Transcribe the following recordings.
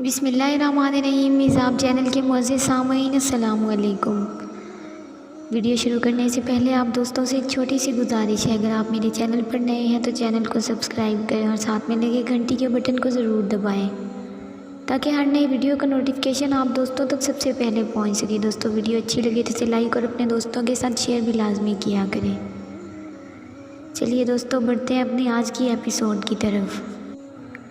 بسم اللہ الرحمن الرحیم۔ میزاب چینل کے معزز سامعین السلام علیکم۔ ویڈیو شروع کرنے سے پہلے آپ دوستوں سے ایک چھوٹی سی گزارش ہے، اگر آپ میرے چینل پر نئے ہیں تو چینل کو سبسکرائب کریں اور ساتھ میں لگے گھنٹی کے بٹن کو ضرور دبائیں تاکہ ہر نئی ویڈیو کا نوٹیفیکیشن آپ دوستوں تک سب سے پہلے پہنچ سکے۔ دوستوں ویڈیو اچھی لگے تو اسے لائک اور اپنے دوستوں کے ساتھ شیئر بھی لازمی کیا کریں۔ چلیے دوستوں بڑھتے ہیں اپنی آج کی ایپیسوڈ کی طرف۔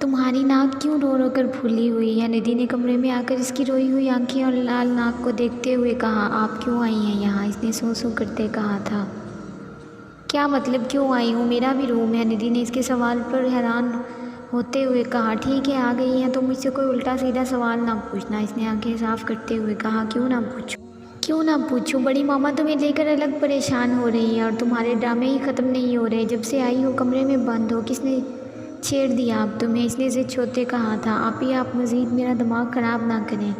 تمہاری ناک کیوں رو رو کر پھولی ہوئی ہے؟ ندی نے کمرے میں آ کر اس کی روئی ہوئی آنکھیں اور لال ناک کو دیکھتے ہوئے کہا۔ آپ کیوں آئی ہیں یہاں؟ اس نے سو سو کرتے کہا تھا۔ کیا مطلب کیوں آئی ہوں؟ میرا بھی روم ہے، ندی نے اس کے سوال پر حیران ہوتے ہوئے کہا۔ ٹھیک ہے آ گئی ہیں تو مجھ سے کوئی الٹا سیدھا سوال نہ پوچھنا، اس نے آنکھیں صاف کرتے ہوئے کہا۔ کیوں نہ پوچھوں؟ بڑی ماما تمہیں لے کر الگ پریشان ہو رہی ہیں اور تمہارے ڈرامے ہی ختم نہیں ہو رہے۔ جب سے آئی ہو کمرے میں بند ہو، کس نے چھیڑ دیا آپ تمہیں؟ اس نے ضد ہوتے کہا تھا۔ آپ مزید میرا دماغ خراب نہ کریں،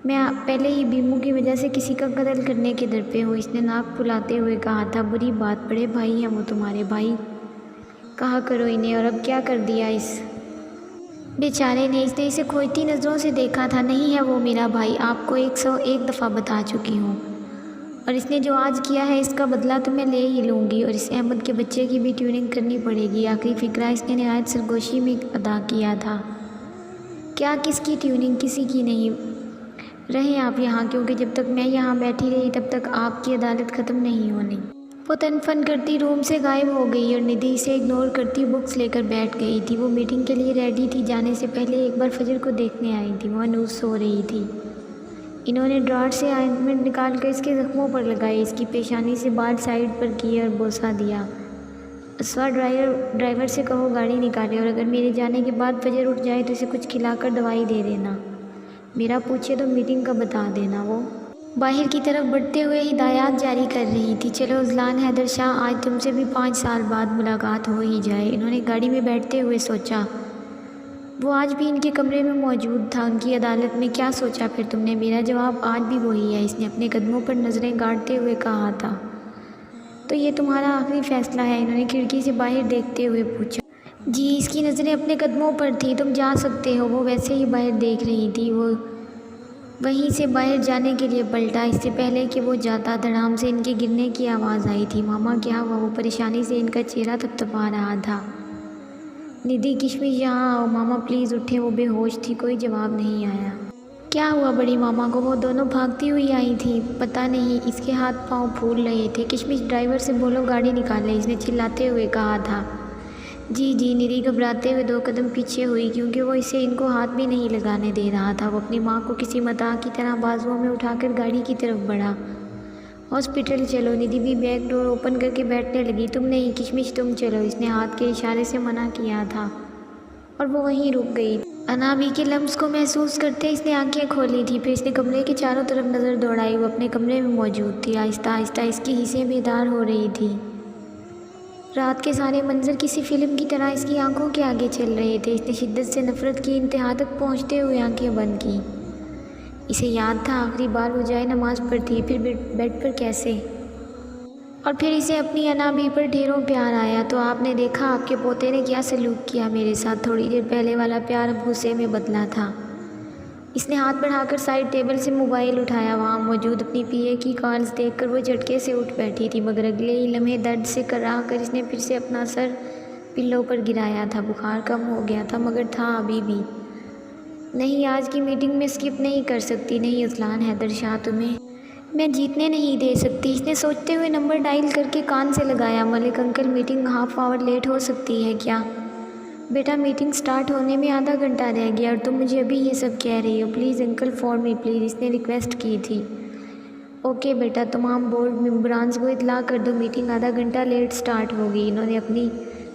میں پہلے ہی بیمو کی وجہ سے کسی کا قتل کرنے کے در پہ ہوں، اس نے ناک پھلاتے ہوئے کہا تھا۔ بری بات، بڑے بھائی ہیں وہ تمہارے، بھائی کہا کرو انہیں۔ اور اب کیا کر دیا اس بیچارے نے؟ اس نے اسے کھوجتی نظروں سے دیکھا تھا۔ نہیں ہے وہ میرا بھائی، آپ کو 101 دفعہ بتا چکی ہوں، اور اس نے جو آج کیا ہے اس کا بدلہ تو میں لے ہی لوں گی، اور اس احمد کے بچے کی بھی ٹیوننگ کرنی پڑے گی۔ آخری فقرہ اس نے نہایت سرگوشی میں ادا کیا تھا۔ کیا کس کی ٹیوننگ؟ کسی کی نہیں۔ رہیں آپ یہاں، کیونکہ جب تک میں یہاں بیٹھی رہی تب تک آپ کی عدالت ختم نہیں ہونی۔ وہ تن کرتی روم سے غائب ہو گئی اور ندی اسے اگنور کرتی بکس لے کر بیٹھ گئی تھی۔ وہ میٹنگ کے لیے ریڈی تھی، جانے سے پہلے ایک بار فجر کو دیکھنے آئی تھی۔ وہ انوس سو رہی تھی۔ انہوں نے ڈراور سے آئنٹمنٹ نکال کر اس کے زخموں پر لگائی، اس کی پیشانی سے بال سائڈ پر کیے اور بوسہ دیا۔ اسوا ڈرائیور سے کہو گاڑی نکالے، اور اگر میرے جانے کے بعد فجر اٹھ جائے تو اسے کچھ کھلا کر دوائی دے دینا، میرا پوچھے تو میٹنگ کا بتا دینا۔ وہ باہر کی طرف بڑھتے ہوئے ہدایات جاری کر رہی تھی۔ چلو اذلان حیدر شاہ، آج تم سے بھی 5 سال بعد ملاقات ہو ہی جائے، انہوں نے گاڑی میں بیٹھتے ہوئے سوچا۔ وہ آج بھی ان کے کمرے میں موجود تھا، ان کی عدالت میں۔ کیا سوچا پھر تم نے؟ میرا جواب آج بھی وہی ہے، اس نے اپنے قدموں پر نظریں گاڑتے ہوئے کہا تھا۔ تو یہ تمہارا آخری فیصلہ ہے؟ انہوں نے کھڑکی سے باہر دیکھتے ہوئے پوچھا۔ جی، اس کی نظریں اپنے قدموں پر تھیں۔ تم جا سکتے ہو۔ وہ ویسے ہی باہر دیکھ رہی تھی۔ وہ وہیں سے باہر جانے کے لیے پلٹا۔ اس سے پہلے کہ وہ جاتا، دھڑام سے ان کے گرنے کی آواز آئی تھی۔ ماما کیا ہوا؟ وہ پریشانی سے ان کا چہرہ تھپتھپا رہا تھا۔ ندی کشمش یہاں آؤ، ماما پلیز اٹھیں، وہ بے ہوش تھی۔ کوئی جواب نہیں آیا۔ کیا ہوا بڑی ماما کو؟ وہ دونوں بھاگتی ہوئی آئی تھیں۔ پتہ نہیں، اس کے ہاتھ پاؤں پھول رہے تھے۔ کشمش ڈرائیور سے بولو گاڑی نکالے، اس نے چلاتے ہوئے کہا تھا۔ جی ندی گھبراتے ہوئے 2 قدم پیچھے ہوئی، کیونکہ وہ اسے ان کو ہاتھ بھی نہیں لگانے دے رہا تھا۔ وہ اپنی ماں کو کسی متاع کی طرح بازوؤں میں اٹھا کر گاڑی کی طرف بڑھا۔ ہاسپٹل چلو، ندی بھی بیک ڈور اوپن کر کے بیٹھنے لگی۔ تم نہیں کشمش، تم چلو، اس نے ہاتھ کے اشارے سے منع کیا تھا، اور وہ وہیں رک گئی۔ انابی کے لمس کو محسوس کرتے اس نے آنکھیں کھولی تھی، پھر اس نے کمرے کے چاروں طرف نظر دوڑائی۔ وہ اپنے کمرے میں موجود تھی۔ آہستہ آہستہ اس کی حسیں بیدار ہو رہی تھی۔ رات کے سارے منظر کسی فلم کی طرح اس کی آنکھوں کے آگے چل رہے تھے۔ اس نے شدت سے نفرت کی انتہا تک پہنچتے ہوئے آنکھیں بند کی۔ اسے یاد تھا آخری بار وہ جائے نماز پڑھی، پھر بیڈ پر کیسے، اور پھر اسے اپنی انابی پر ڈھیروں پیار آیا۔ تو آپ نے دیکھا آپ کے پوتے نے کیا سلوک کیا میرے ساتھ؟ تھوڑی دیر پہلے والا پیار اب غصے میں بدلا تھا۔ اس نے ہاتھ بڑھا کر سائڈ ٹیبل سے موبائل اٹھایا۔ وہاں موجود اپنی پی اے کی کالز دیکھ کر وہ جھٹکے سے اٹھ بیٹھی تھی، مگر اگلے ہی لمحے درد سے کراہ کر اس نے پھر سے اپنا سر پلوں پر گرایا تھا۔ بخار کم ہو گیا تھا، مگر تھا ابھی بھی۔ نہیں، آج کی میٹنگ میں اسکپ نہیں کر سکتی۔ نہیں اذلان حیدر شاہ، تمہیں میں جیتنے نہیں دے سکتی۔ اس نے سوچتے ہوئے نمبر ڈائل کر کے کان سے لگایا۔ ملک انکل، میٹنگ ½ آور لیٹ ہو سکتی ہے کیا؟ بیٹا میٹنگ سٹارٹ ہونے میں آدھا گھنٹہ رہ گیا اور تم مجھے ابھی یہ سب کہہ رہی ہو؟ Please uncle, for me please, اس نے ریکویسٹ کی تھی۔ اوکے بیٹا، تمام بورڈ ممبرانز کو اطلاع کر دو، میٹنگ آدھا گھنٹہ لیٹ سٹارٹ ہوگی۔ انہوں نے اپنی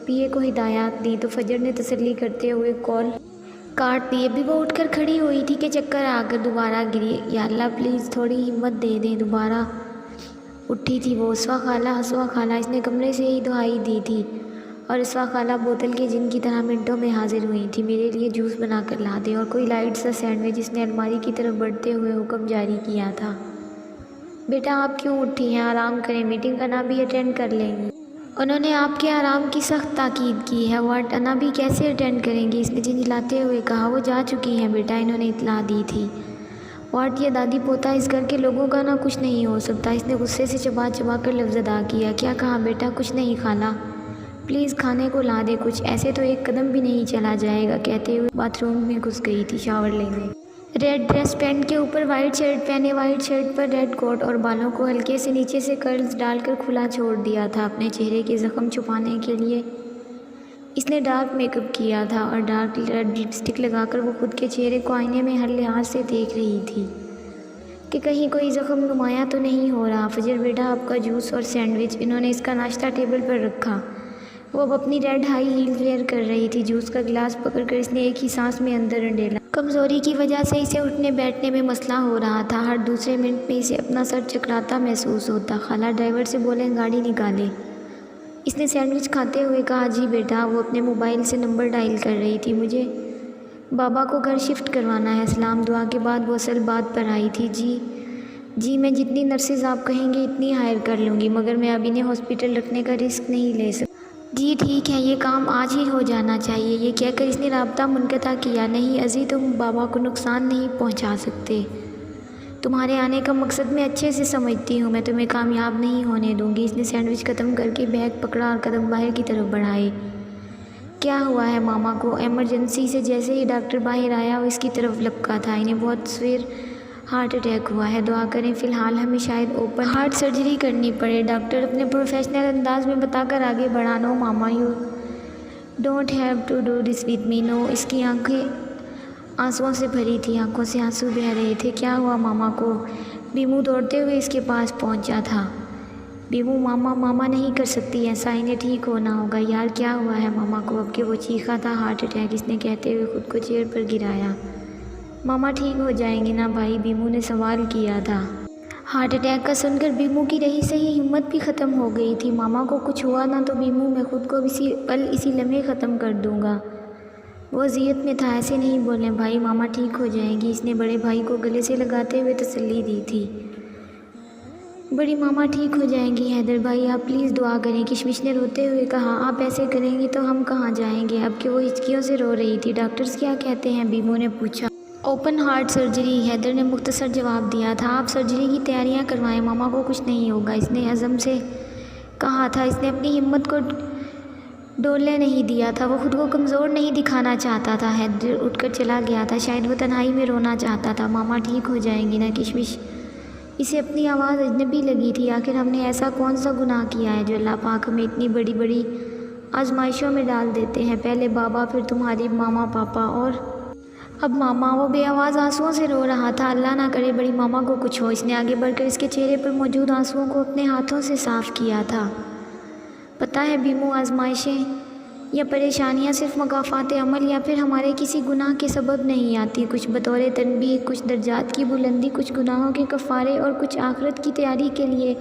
پی اے کو ہدایات دی تو فجر نے تسلی کرتے ہوئے کال کاٹ دی۔ ابھی وہ اٹھ کر کھڑی ہوئی تھی کہ چکر آ کر دوبارہ گری۔ یا اللہ پلیز تھوڑی ہمت دے دیں۔ دوبارہ اٹھی تھی وہ۔ اسوا خالہ، اس نے کمرے سے ہی دہائی دی تھی، اور اسوا خالہ بوتل کے جن کی طرح منٹوں میں حاضر ہوئی تھی۔ میرے لیے جوس بنا کر لا دیں، اور کوئی لائٹ سا سینڈوچ، اس نے الماری کی طرف بڑھتے ہوئے حکم جاری کیا تھا۔ بیٹا آپ کیوں اٹھی ہیں؟ آرام کریں، میٹنگ انابی اٹینڈ کر لیں گی۔ انہوں نے آپ کے آرام کی سخت تاکید کی ہے۔ وارڈ انا بھی کیسے اٹینڈ کریں گی؟ اس نے جھنجھلاتے ہوئے کہا۔ وہ جا چکی ہیں بیٹا، انہوں نے اطلاع دی تھی۔ وارڈ یہ دادی پوتا اس گھر کے لوگوں کا نہ کچھ نہیں ہو سکتا۔ اس نے غصے سے چبا چبا کر لفظ ادا کیا۔ کیا کہا بیٹا؟ کچھ نہیں خالہ، پلیز کھانے کو لا دے کچھ، ایسے تو ایک قدم بھی نہیں چلا جائے گا، کہتے ہوئے باتھ روم میں گھس گئی تھی شاور لینے۔ ریڈ ڈریس پینٹ کے اوپر وائٹ شرٹ پہنے، وائٹ شرٹ پر ریڈ کوٹ، اور بالوں کو ہلکے سے نیچے سے کرلز ڈال کر کھلا چھوڑ دیا تھا اپنے چہرے کے زخم چھپانے کے لیے۔ اس نے ڈارک میک اپ کیا تھا اور ڈارک ریڈ لپسٹک لگا کر وہ خود کے چہرے کو آئینے میں ہر لحاظ سے دیکھ رہی تھی کہ کہیں کوئی زخم نمایاں تو نہیں ہو رہا۔ فجر بیٹا آپ کا جوس اور سینڈوچ۔ انہوں نے اس کا ناشتہ ٹیبل پر رکھا۔ وہ اب اپنی ریڈ ہائی ہیل ویئر کر رہی تھی۔ جوس کا گلاس پکڑ کر اس نے ایک ہی سانس میں اندر انڈیلا۔ کمزوری کی وجہ سے اسے اٹھنے بیٹھنے میں مسئلہ ہو رہا تھا۔ ہر دوسرے منٹ میں اسے اپنا سر چکراتا محسوس ہوتا۔ خالہ ڈرائیور سے بولیں گاڑی نکالے، اس نے سینڈوچ کھاتے ہوئے کہا۔ جی بیٹا۔ وہ اپنے موبائل سے نمبر ڈائل کر رہی تھی۔ مجھے بابا کو گھر شفٹ کروانا ہے۔ سلام دعا کے بعد وہ اصل بات پر آئی تھی۔ جی میں جتنی نرسز آپ کہیں گے اتنی ہائر کر لوں گی، مگر میں اب انہیں ہاسپٹل رکھنے کا رسک نہیں لے سکتی۔ جی ٹھیک ہے، یہ کام آج ہی ہو جانا چاہیے۔ یہ کہہ کر اس نے رابطہ منقطع کیا۔ نہیں ازی، تم بابا کو نقصان نہیں پہنچا سکتے۔ تمہارے آنے کا مقصد میں اچھے سے سمجھتی ہوں، میں تمہیں کامیاب نہیں ہونے دوں گی۔ اس نے سینڈوچ ختم کر کے بیگ پکڑا اور قدم باہر کی طرف بڑھائے۔ کیا ہوا ہے ماما کو؟ ایمرجنسی سے جیسے ہی ڈاکٹر باہر آیا وہ اس کی طرف لپکا تھا۔ انہیں بہت سویر ہارٹ اٹیک ہوا ہے، دعا کریں، فی الحال ہمیں شاید اوپن ہارٹ سرجری کرنی پڑے۔ ڈاکٹر اپنے پروفیشنل انداز میں بتا کر آگے بڑھا۔ No mama, you don't have to do this with me, no. اس کی آنکھیں آنسوؤں سے بھری تھی، آنکھوں سے آنسو بہہ رہے تھے۔ کیا ہوا ماما کو؟ بیمو دوڑتے ہوئے اس کے پاس پہنچا تھا۔ بیمو، ماما نہیں کر سکتی ایسا، انہیں ٹھیک ہونا ہوگا۔ یار کیا ہوا ہے ماما کو؟ اب کہ وہ چیخا تھا ہارٹ اٹیک، اس نے کہتے ہوئے خود کو چیئر پر گرایا۔ ماما ٹھیک ہو جائیں گی نا بھائی؟ بیمو نے سوال کیا تھا۔ ہارٹ اٹیک کا سن کر بیمو کی رہی صحیح ہمت بھی ختم ہو گئی تھی۔ ماما کو کچھ ہوا نا تو بیمو میں خود کو اسی پل اسی لمحے ختم کر دوں گا۔ وہ اذیت میں تھا۔ ایسے نہیں بولیں بھائی، ماما ٹھیک ہو جائیں گی، اس نے بڑے بھائی کو گلے سے لگاتے ہوئے تسلی دی تھی۔ بڑی ماما ٹھیک ہو جائیں گی حیدر بھائی، آپ پلیز دعا کریں، کشمش نے روتے ہوئے کہا۔ آپ ایسے کریں گی تو ہم کہاں جائیں گے؟ اب کہ وہ ہچکیوں سے رو رہی تھی۔ ڈاکٹرز کیا کہتے ہیں؟ بیمو نے پوچھا۔ اوپن ہارٹ سرجری، حیدر نے مختصر جواب دیا تھا۔ آپ سرجری کی تیاریاں کروائیں، ماما کو کچھ نہیں ہوگا، اس نے عزم سے کہا تھا۔ اس نے اپنی ہمت کو ڈولنے نہیں دیا تھا، وہ خود کو کمزور نہیں دکھانا چاہتا تھا۔ حیدر اٹھ کر چلا گیا تھا، شاید وہ تنہائی میں رونا چاہتا تھا۔ ماما ٹھیک ہو جائیں گی نا؟ کشمش اسے اپنی آواز اجنبی لگی تھی۔ آخر ہم نے ایسا کون سا گناہ کیا ہے جو اللہ پاک ہمیں اتنی بڑی بڑی آزمائشوں میں ڈال دیتے ہیں؟ پہلے بابا، پھر تمہاری ماما پاپا، اور اب ماما۔ وہ بے آواز آنسوؤں سے رو رہا تھا۔ اللہ نہ کرے بڑی ماما کو کچھ ہو۔ اس نے آگے بڑھ کر اس کے چہرے پر موجود آنسوؤں کو اپنے ہاتھوں سے صاف کیا تھا۔ پتہ ہے بیمو، آزمائشیں یا پریشانیاں صرف مکافات عمل یا پھر ہمارے کسی گناہ کے سبب نہیں آتی، کچھ بطور تنبیہ، کچھ درجات کی بلندی، کچھ گناہوں کے کفارے، اور کچھ آخرت کی تیاری کے لیے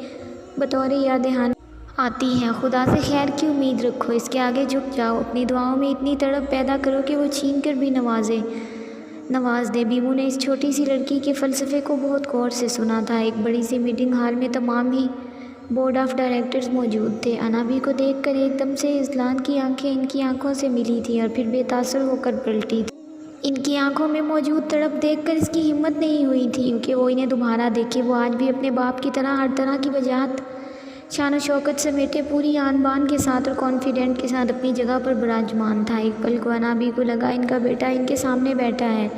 بطور یاد دہانی آتی ہیں۔ خدا سے خیر کی امید رکھو، اس کے آگے جھک جاؤ، اپنی دعاؤں میں اتنی تڑپ پیدا کرو کہ وہ چھین کر بھی نواز دے۔ بیمو نے اس چھوٹی سی لڑکی کے فلسفے کو بہت غور سے سنا تھا۔ ایک بڑی سی میٹنگ ہال میں تمام ہی بورڈ آف ڈائریکٹرز موجود تھے۔ انابی کو دیکھ کر ایک دم سے اذلان کی آنکھیں ان کی آنکھوں سے ملی تھیں اور پھر بے تاثر ہو کر پلٹی تھیں۔ ان کی آنکھوں میں موجود تڑپ دیکھ کر اس کی ہمت نہیں ہوئی تھی کہ وہ انہیں دوبارہ دیکھے۔ وہ آج بھی اپنے باپ کی طرح ہر طرح کی وجاہت، شان و شوکت سمیٹے پوری آن بان کے ساتھ اور کانفیڈنٹ کے ساتھ اپنی جگہ پر براجمان تھا۔ ایک پل کو انابی کو لگا ان کا بیٹا ان کے سامنے بیٹھا ہے۔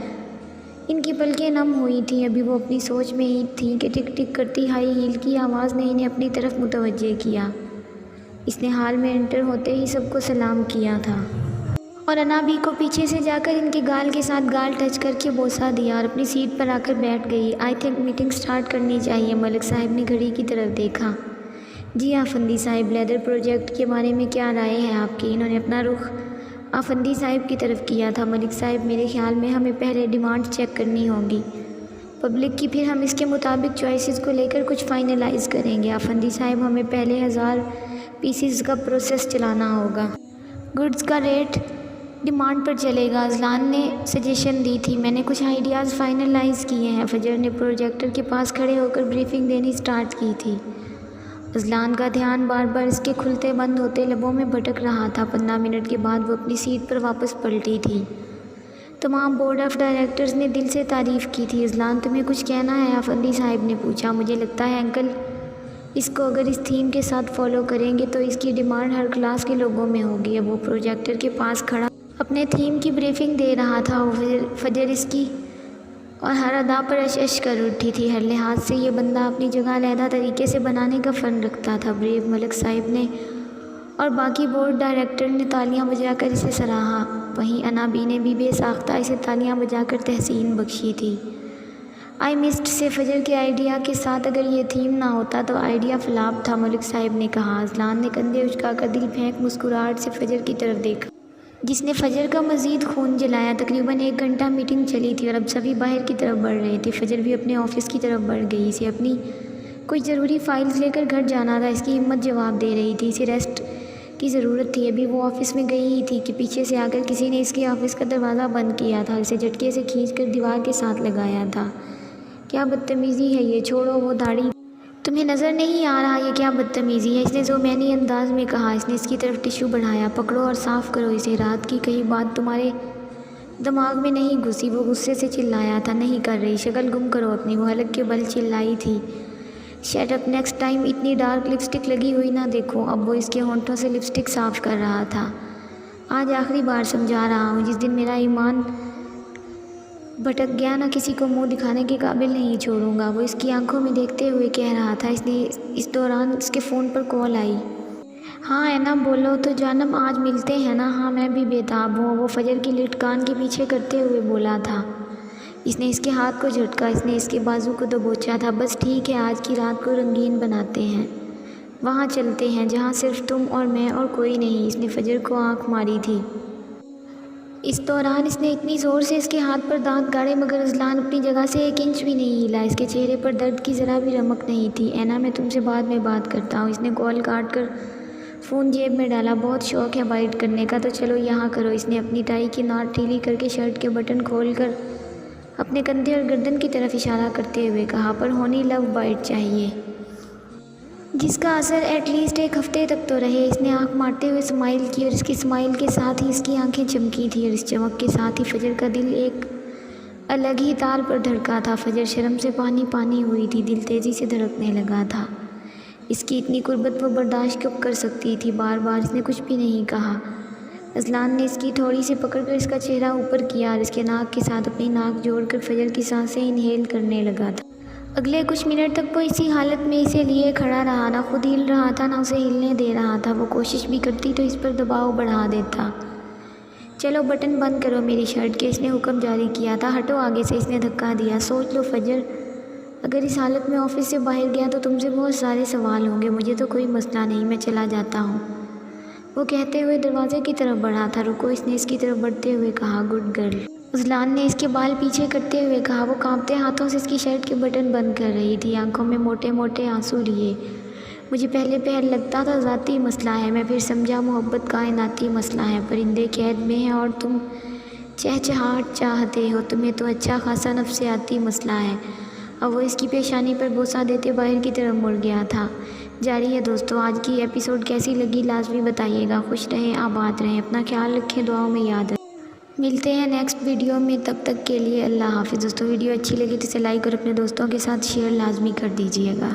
ان کی پلکیں نم ہوئی تھیں، ابھی وہ اپنی سوچ میں ہی تھیں کہ ٹک ٹک کرتی ہائی ہیل کی آواز نے انہیں اپنی طرف متوجہ کیا۔ اس نے ہال میں انٹر ہوتے ہی سب کو سلام کیا تھا اور انابی کو پیچھے سے جا کر ان کے گال کے ساتھ گال ٹچ کر کے بوسہ دیا اور اپنی سیٹ پر آ کر بیٹھ گئی۔ آئی تھنک میٹنگ سٹارٹ کرنی چاہیے۔ ملک صاحب نے گھڑی کی طرف دیکھا۔ جی آفندی صاحب، لیدر پروجیکٹ کے بارے میں کیا رائے ہے آپ کی؟ انہوں نے اپنا رخ آفندی صاحب کی طرف کیا تھا۔ ملک صاحب، میرے خیال میں ہمیں پہلے ڈیمانڈ چیک کرنی ہوگی پبلک کی، پھر ہم اس کے مطابق چوائسز کو لے کر کچھ فائنلائز کریں گے۔ آفندی صاحب، ہمیں پہلے 1000 پیسز کا پروسیس چلانا ہوگا۔ گڈز کا ریٹ ڈیمانڈ پر چلے گا، اذلان نے سجیشن دی تھی۔ میں نے کچھ آئیڈیاز فائنلائز کیے ہیں۔ فجر نے پروجیکٹر کے پاس کھڑے ہو کر بریفنگ دینی سٹارٹ کی تھی۔ اذلان کا دھیان بار بار اس کے کھلتے بند ہوتے لبوں میں بھٹک رہا تھا۔ 15 منٹ کے بعد وہ اپنی سیٹ پر واپس پلٹی تھی۔ تمام بورڈ آف ڈائریکٹرز نے دل سے تعریف کی تھی۔ اذلان تمہیں کچھ کہنا ہے؟ افندی صاحب نے پوچھا۔ مجھے لگتا ہے انکل اس کو اگر اس تھیم کے ساتھ فالو کریں گے تو اس کی ڈیمانڈ ہر کلاس کے لوگوں میں ہوگی۔ اب وہ پروجیکٹر کے پاس کھڑا اپنے تھیم کی بریفنگ دے رہا تھا۔ فجر اس کی اور ہر ادا پر اش اش کر اٹھی تھی۔ ہر لحاظ سے یہ بندہ اپنی جگہ علیحدہ طریقے سے بنانے کا فن رکھتا تھا۔ بریو ملک صاحب نے اور باقی بورڈ ڈائریکٹر نے تالیاں بجا کر اسے سراہا۔ وہیں انابی نے بھی بے ساختہ اسے تالیاں بجا کر تحسین بخشی تھی۔ آئی مسڈ سے فجر کے آئیڈیا کے ساتھ اگر یہ تھیم نہ ہوتا تو آئیڈیا فلاپ تھا، ملک صاحب نے کہا۔ اذلان نے کندھے اچکا کر دل پھینک مسکراہٹ سے فجر کی طرف دیکھا، جس نے فجر کا مزید خون جلایا۔ تقریباً 1 گھنٹہ میٹنگ چلی تھی اور اب سبھی باہر کی طرف بڑھ رہے تھے۔ فجر بھی اپنے آفس کی طرف بڑھ گئی۔ اسے اپنی کچھ ضروری فائلز لے کر گھر جانا تھا۔ اس کی ہمت جواب دے رہی تھی، اسے ریسٹ کی ضرورت تھی۔ ابھی وہ آفس میں گئی ہی تھی کہ پیچھے سے آ کر کسی نے اس کے آفس کا دروازہ بند کیا تھا، اسے جھٹکے سے کھینچ کر دیوار کے ساتھ لگایا تھا۔ کیا بدتمیزی ہے یہ، چھوڑو وہ داڑھی، تمہیں نظر نہیں آ رہا یہ کیا بدتمیزی ہے، اس نے ذومینی انداز میں کہا۔ اس نے اس کی طرف ٹشو بڑھایا۔ پکڑو اور صاف کرو اسے، رات کی کئی بات تمہارے دماغ میں نہیں گھسی۔ وہ غصے سے چلایا تھا۔ نہیں کر رہی، شکل گم کرو اپنی، وہ حلق کے بل چلائی تھی۔ شٹ اپ، نیکسٹ ٹائم اتنی ڈارک لپسٹک لگی ہوئی نہ دیکھو۔ اب وہ اس کے ہونٹوں سے لپسٹک صاف کر رہا تھا۔ آج آخری بار سمجھا رہا ہوں، جس دن میرا ایمان بھٹک گیا نہ کسی کو منہ دکھانے کے قابل نہیں چھوڑوں گا، وہ اس کی آنکھوں میں دیکھتے ہوئے کہہ رہا تھا۔ اس دوران اس کے فون پر کال آئی۔ ہاں اینا بولو تو جانم، آج ملتے ہیں نا؟ ہاں میں بھی بےتاب ہوں، وہ فجر کی لٹ کان کے پیچھے کرتے ہوئے بولا تھا۔ اس نے اس کے ہاتھ کو جھٹکا، اس نے اس کے بازو کو دبوچا تھا۔ بس ٹھیک ہے، آج کی رات کو رنگین بناتے ہیں، وہاں چلتے ہیں جہاں صرف تم اور میں اور کوئی نہیں۔ اس نے فجر کو آنکھ ماری تھی۔ اس دوران اس نے اتنی زور سے اس کے ہاتھ پر دانت گاڑے مگر اذلان اپنی جگہ سے 1 انچ بھی نہیں ہلا۔ اس کے چہرے پر درد کی ذرا بھی رمق نہیں تھی۔ اینا میں تم سے بعد میں بات کرتا ہوں۔ اس نے کال کاٹ کر فون جیب میں ڈالا۔ بہت شوق ہے بائٹ کرنے کا تو چلو یہاں کرو۔ اس نے اپنی ٹائی کی ناٹ ڈھیلی کر کے شرٹ کے بٹن کھول کر اپنے کندھے اور گردن کی طرف اشارہ کرتے ہوئے کہا، پر ہونی لو بائٹ چاہیے جس کا اثر ایٹ لیسٹ 1 ہفتے تک تو رہے۔ اس نے آنکھ مارتے ہوئے اسمائل کی اور اس کی اسمائل کے ساتھ ہی اس کی آنکھیں چمکی تھیں اور اس چمک کے ساتھ ہی فجر کا دل ایک الگ ہی تال پر دھڑکا تھا۔ فجر شرم سے پانی پانی ہوئی تھی، دل تیزی سے دھڑکنے لگا تھا۔ اس کی اتنی قربت وہ برداشت کب کر سکتی تھی؟ بار بار اس نے کچھ بھی نہیں کہا۔ اذلان نے اس کی تھوڑی سی پکڑ کر اس کا چہرہ اوپر کیا اور اس کے ناک کے ساتھ اپنی ناک جوڑ کر فجر کی سانسیں انہیل کرنے لگا تھا۔ اگلے کچھ منٹ تک وہ اسی حالت میں اسے لیے کھڑا رہا، نہ خود ہل رہا تھا نہ اسے ہلنے دے رہا تھا۔ وہ کوشش بھی کرتی تو اس پر دباؤ بڑھا دیتا۔ چلو بٹن بند کرو میری شرٹ کے، اس نے حکم جاری کیا تھا۔ ہٹو آگے سے، اس نے دھکا دیا۔ سوچ لو فجر، اگر اس حالت میں آفس سے باہر گیا تو تم سے بہت سارے سوال ہوں گے۔ مجھے تو کوئی مسئلہ نہیں، میں چلا جاتا ہوں، وہ کہتے ہوئے دروازے کی طرف بڑھا تھا۔ رکو، اس نے اس کی طرف بڑھتے ہوئے کہا۔ گڈ گرل، اذلان نے اس کے بال پیچھے کرتے ہوئے کہا۔ وہ کانپتے ہاتھوں سے اس کی شرٹ کے بٹن بند کر رہی تھی، آنکھوں میں موٹے موٹے آنسو لیے۔ مجھے پہلے لگتا تھا ذاتی مسئلہ ہے، میں پھر سمجھا محبت کائناتی مسئلہ ہے۔ پرندے قید میں ہیں اور تم چہچہاہٹ چاہتے ہو، تمہیں تو اچھا خاصا نفسیاتی مسئلہ ہے۔ اب وہ اس کی پیشانی پر بوسہ دیتے باہر کی طرف مڑ گیا تھا۔ جاری ہے دوستو، آج کی ایپیسوڈ کیسی لگی لازمی بتائیے گا۔ خوش رہیں، آباد رہیں، اپنا خیال رکھیں، دعاؤں میں یاد رکھیں۔ ملتے ہیں نیکسٹ ویڈیو میں، تب تک کے لیے اللہ حافظ۔ دوستو ویڈیو اچھی لگی تو اسے لائک اور اپنے دوستوں کے ساتھ شیئر لازمی کر دیجیے گا۔